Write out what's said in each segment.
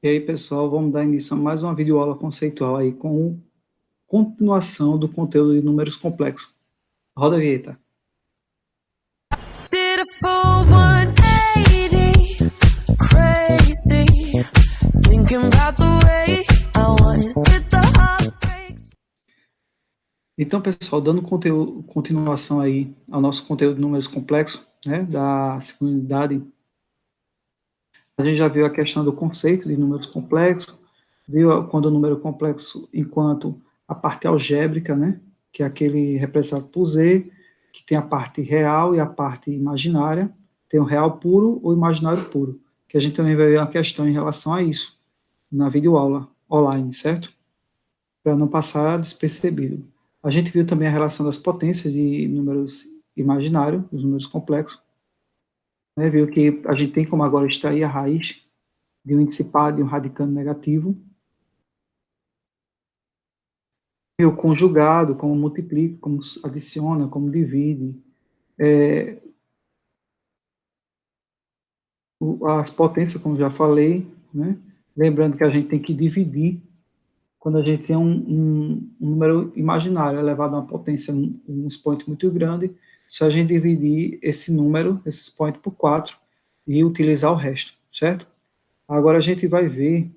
E aí, pessoal, vamos dar início a mais uma videoaula conceitual aí com continuação do conteúdo de números complexos. Roda a vinheta. Did a full 180, crazy, thinking about the way I was, did the heartbreak. Então, pessoal, dando continuação aí ao nosso conteúdo de números complexos, né, da segunda unidade, a gente já viu a questão do conceito de números complexos, viu quando o número complexo enquanto a parte algébrica, né, que é aquele representado por Z, que tem a parte real e a parte imaginária, tem o real puro ou imaginário puro, que a gente também vai ver uma questão em relação a isso, na videoaula online, certo? Para não passar despercebido. A gente viu também a relação das potências de números imaginários, os números complexos, né? Viu que a gente tem como agora extrair a raiz de um índice par de um radicando negativo, e o conjugado, como multiplica, como adiciona, como divide, as potências, como já falei, né? Lembrando que a gente tem que dividir quando a gente tem um número imaginário elevado a uma potência, um expoente muito grande, se a gente dividir esse número, esse expoente por 4, e utilizar o resto, certo? Agora a gente vai ver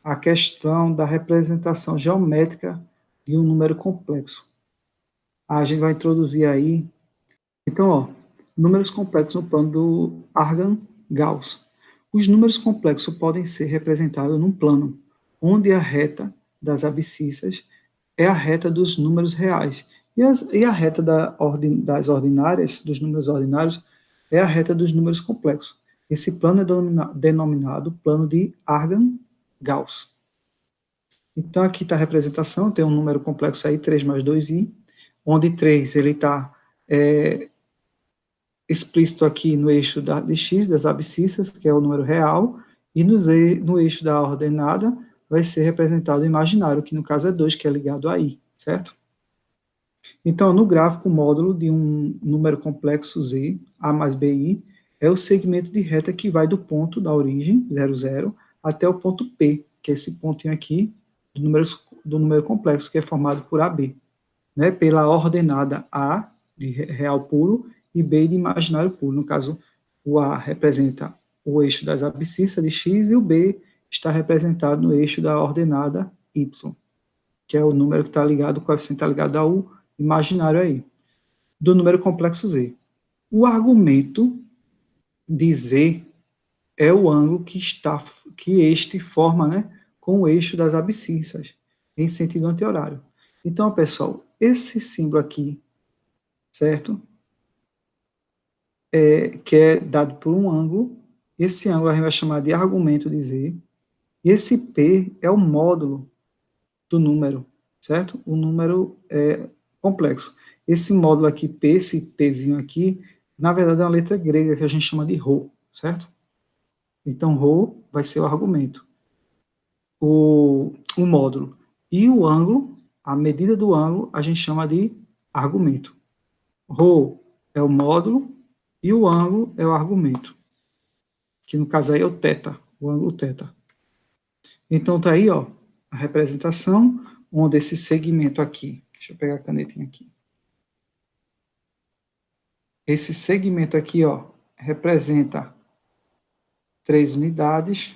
a questão da representação geométrica de um número complexo. A gente vai introduzir aí, então, ó, números complexos no plano do Argand-Gauss. Os números complexos podem ser representados num plano onde a reta das abscissas é a reta dos números reais e a reta das ordinárias, dos números ordinários, é a reta dos números complexos. Esse plano é denominado plano de Argand-Gauss. Então, aqui está a representação, tem um número complexo aí, 3 mais 2i, onde 3 ele está explícito aqui no eixo de x, das abscissas, que é o número real, e no eixo da ordenada vai ser representado o imaginário, que no caso é 2, que é ligado a i, certo? Então, no gráfico, o módulo de um número complexo z, a mais bi, é o segmento de reta que vai do ponto da origem, 0, 0, até o ponto P, que é esse pontinho aqui do número complexo, que é formado por AB, né, pela ordenada A, de real puro, e B de imaginário puro. No caso, o A representa o eixo das abscissas de x, e o B está representado no eixo da ordenada y, que é o número que está ligado, o coeficiente está ligado ao imaginário aí, do número complexo Z. O argumento de Z é o ângulo que este forma, né, com o eixo das abscissas, em sentido anti-horário. Então, pessoal, esse símbolo aqui, certo? Que é dado por um ângulo, esse ângulo a gente vai chamar de argumento de Z, e esse P é o módulo do número, certo? O número é complexo. Esse módulo aqui, P, esse Pzinho aqui, na verdade é uma letra grega que a gente chama de Rho, certo? Então, Rho vai ser o argumento, o módulo. E o ângulo, a medida do ângulo, a gente chama de argumento. Rho é o módulo e o ângulo é o argumento, que no caso aí é o θ, o ângulo θ. Então, tá aí, ó, a representação, onde esse segmento aqui, deixa eu pegar a canetinha aqui. Esse segmento aqui, ó, representa 3 unidades.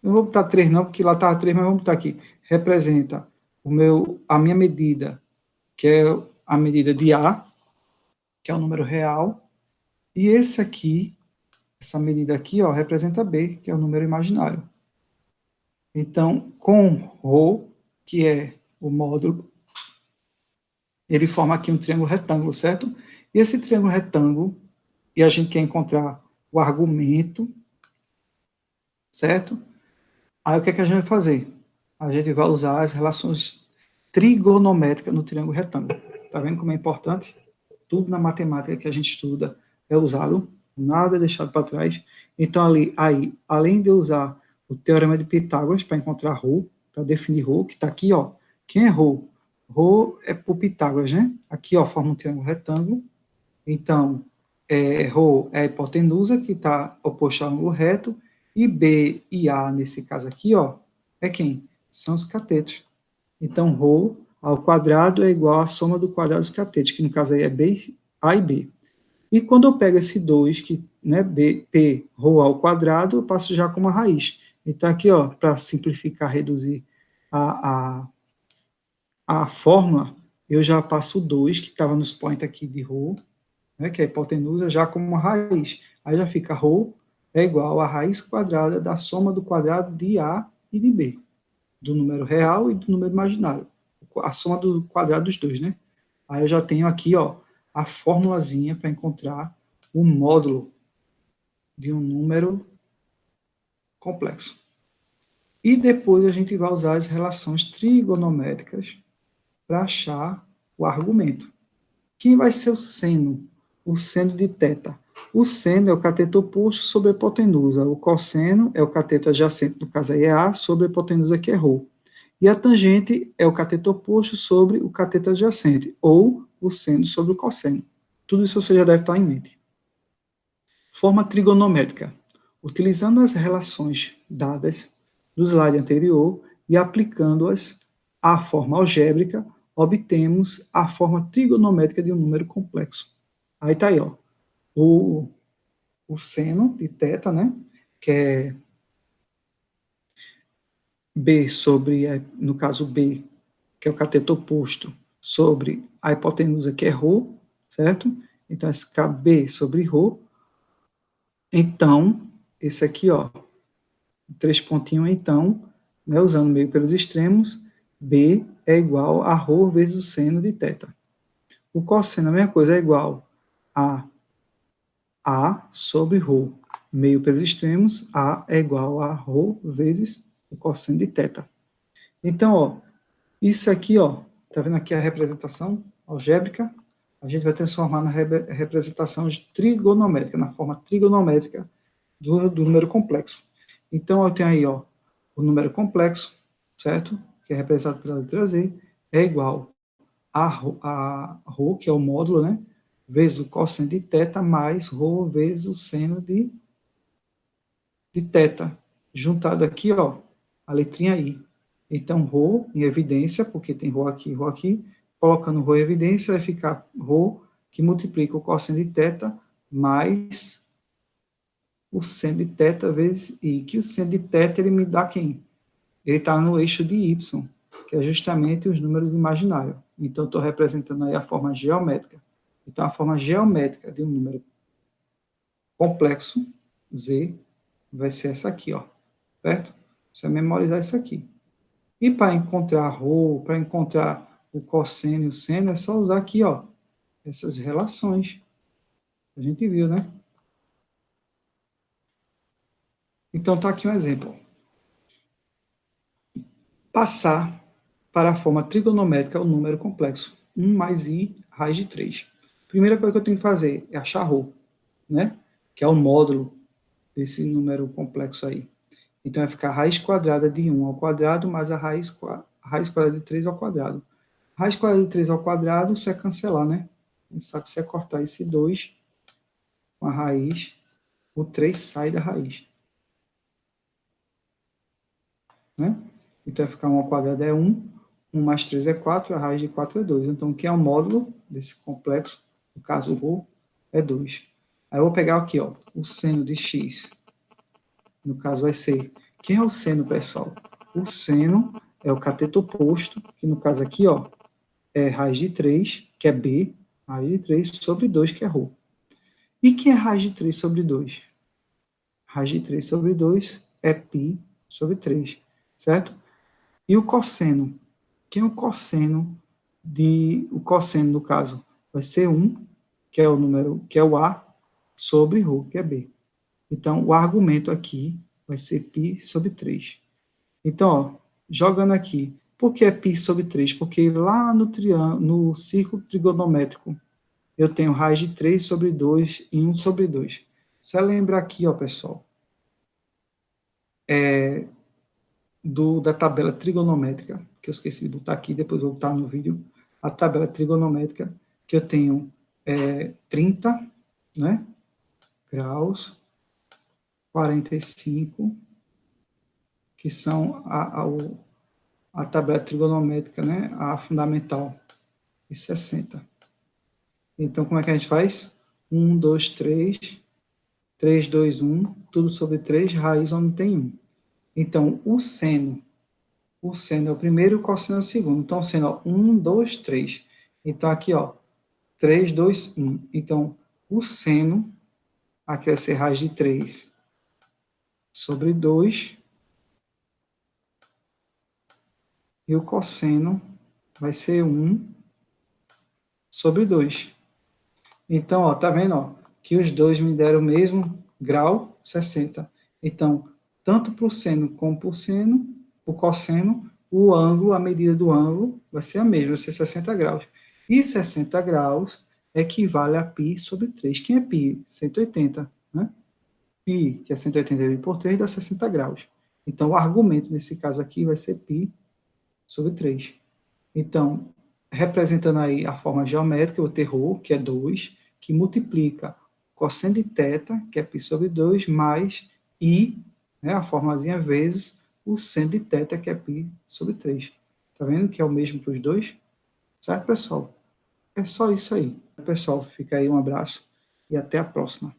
Eu não vou botar 3 não, porque lá estava 3, mas vamos botar aqui. Representa a minha medida, que é a medida de A, que é o número real, e esse aqui, essa medida aqui, ó, representa B, que é o número imaginário. Então, com Rho, que é o módulo, ele forma aqui um triângulo retângulo, certo? E esse triângulo retângulo, e a gente quer encontrar o argumento, certo? Aí o que é que a gente vai fazer? A gente vai usar as relações trigonométricas no triângulo retângulo. Tá vendo como é importante? Tudo na matemática que a gente estuda é usado, nada é deixado para trás. Então, aí, além de usar o teorema de Pitágoras para encontrar Rho, para definir Rho, que está aqui, ó. Quem é Rho? Rho é por Pitágoras, né? Aqui, ó, forma um triângulo retângulo. Então, Rho é a hipotenusa, que está oposta ao ângulo reto, E B e A, nesse caso aqui, ó, é quem? São os catetos. Então, ρ ao quadrado é igual à soma do quadrado dos catetos, que no caso aí é B, A e B. E quando eu pego esse 2, que, né, P, ρ ao quadrado, eu passo já como uma raiz. Então, aqui, ó, para simplificar, reduzir a fórmula, eu já passo o 2, que estava nos points aqui de ρ, né, que é a hipotenusa, já como uma raiz. Aí já fica ρ é igual à raiz quadrada da soma do quadrado de A e de B, do número real e do número imaginário. A soma do quadrado dos dois, né? Aí eu já tenho aqui, ó, a formulazinha para encontrar o módulo de um número complexo. E depois a gente vai usar as relações trigonométricas para achar o argumento. Quem vai ser o seno? O seno de θ. O seno é o cateto oposto sobre a hipotenusa. O cosseno é o cateto adjacente, no caso aí é A, sobre a hipotenusa, que é ρ. E a tangente é o cateto oposto sobre o cateto adjacente, ou o seno sobre o cosseno. Tudo isso você já deve estar em mente. Forma trigonométrica. Utilizando as relações dadas do slide anterior e aplicando-as à forma algébrica, obtemos a forma trigonométrica de um número complexo. Aí está aí, ó, o seno de θ, né, que é B sobre, no caso B, que é o cateto oposto, sobre a hipotenusa, que é ρ, certo? Então, esse KB sobre ρ. Então, esse aqui, ó, 3 pontinhos, então, né, usando meio pelos extremos, B é igual a ρ vezes o seno de θ. O cosseno, a mesma coisa, é igual a A sobre ρ. Meio pelos extremos, A é igual a ρ vezes o cosseno de θ. Então, ó, isso aqui, ó, tá vendo aqui a representação algébrica? A gente vai transformar na representação trigonométrica, na forma trigonométrica do número complexo. Então, eu tenho aí, ó, o número complexo, certo? Que é representado pela letra Z, é igual a ρ, que é o módulo, né? Vezes o cosseno de θ, mais ρ vezes o seno de θ. Juntado aqui, ó, a letrinha I. Então, ρ em evidência, porque tem ρ aqui. Colocando ρ em evidência, vai ficar ρ, que multiplica o cosseno de θ, mais o seno de θ vezes I. Que o seno de θ, ele me dá quem? Ele está no eixo de Y, que é justamente os números imaginários. Então, estou representando aí a forma geométrica. Então, a forma geométrica de um número complexo, Z, vai ser essa aqui, ó. Certo? Você vai memorizar isso aqui. E para encontrar ρ, para encontrar o cosseno e o seno, é só usar aqui, ó, essas relações. A gente viu, né? Então, tá aqui um exemplo. Passar para a forma trigonométrica o número complexo. 1 mais I, raiz de 3. Primeira coisa que eu tenho que fazer é achar ρ, né? Que é o módulo desse número complexo aí. Então, vai ficar a raiz quadrada de 1 ao quadrado mais a raiz quadrada de 3 ao quadrado. Raiz quadrada de 3 ao quadrado, você vai cancelar, né? A gente sabe que você vai cortar esse 2 com a raiz, o 3 sai da raiz. Né? Então, vai ficar 1 ao quadrado é 1, 1 mais 3 é 4, a raiz de 4 é 2. Então, o que é o módulo desse complexo? No caso, ρ é 2. Aí eu vou pegar aqui, ó, o seno de x. No caso, vai ser... Quem é o seno, pessoal? O seno é o cateto oposto, que no caso aqui, ó, é raiz de 3, que é B, raiz de 3 sobre 2, que é ρ. E quem é raiz de 3 sobre 2? Raiz de 3 sobre 2 é π sobre 3, certo? E o cosseno? Quem é o cosseno o cosseno, no caso, vai ser 1, que é o número, que é o A, sobre ρ, que é B. Então, o argumento aqui vai ser π sobre 3. Então, ó, jogando aqui, por que é π sobre 3? Porque lá no círculo trigonométrico, eu tenho raiz de 3 sobre 2 e 1 sobre 2. Você lembra aqui, ó, pessoal, da tabela trigonométrica, que eu esqueci de botar aqui, depois vou botar no vídeo, a tabela trigonométrica, que eu tenho 30, né, graus, 45, que são a tabela trigonométrica, né? A fundamental, e 60. Então, como é que a gente faz? 1, 2, 3, 3, 2, 1, tudo sobre 3, raiz onde tem 1. Então, o seno é o primeiro e o cosseno é o segundo. Então, o seno, ó, 1, 2, 3. Então, aqui, ó, 3, 2, 1. Então, o seno, aqui vai ser raiz de 3 sobre 2. E o cosseno vai ser 1 sobre 2. Então, ó, tá vendo, ó, que os dois me deram o mesmo grau, 60. Então, tanto para o seno como para o cosseno, o ângulo, a medida do ângulo vai ser a mesma, vai ser 60 graus. E 60 graus equivale a π sobre 3. Quem é π? 180, né? Π, que é 180 dividido por 3, dá 60 graus. Então, o argumento nesse caso aqui vai ser π sobre 3. Então, representando aí a forma geométrica, eu vou ter ρ, que é 2, que multiplica cosseno de θ, que é π sobre 2, mais I, né, a formazinha, vezes o seno de θ, que é π sobre 3. Tá vendo que é o mesmo para os dois? Certo, pessoal? É só isso aí. Pessoal, fica aí um abraço e até a próxima.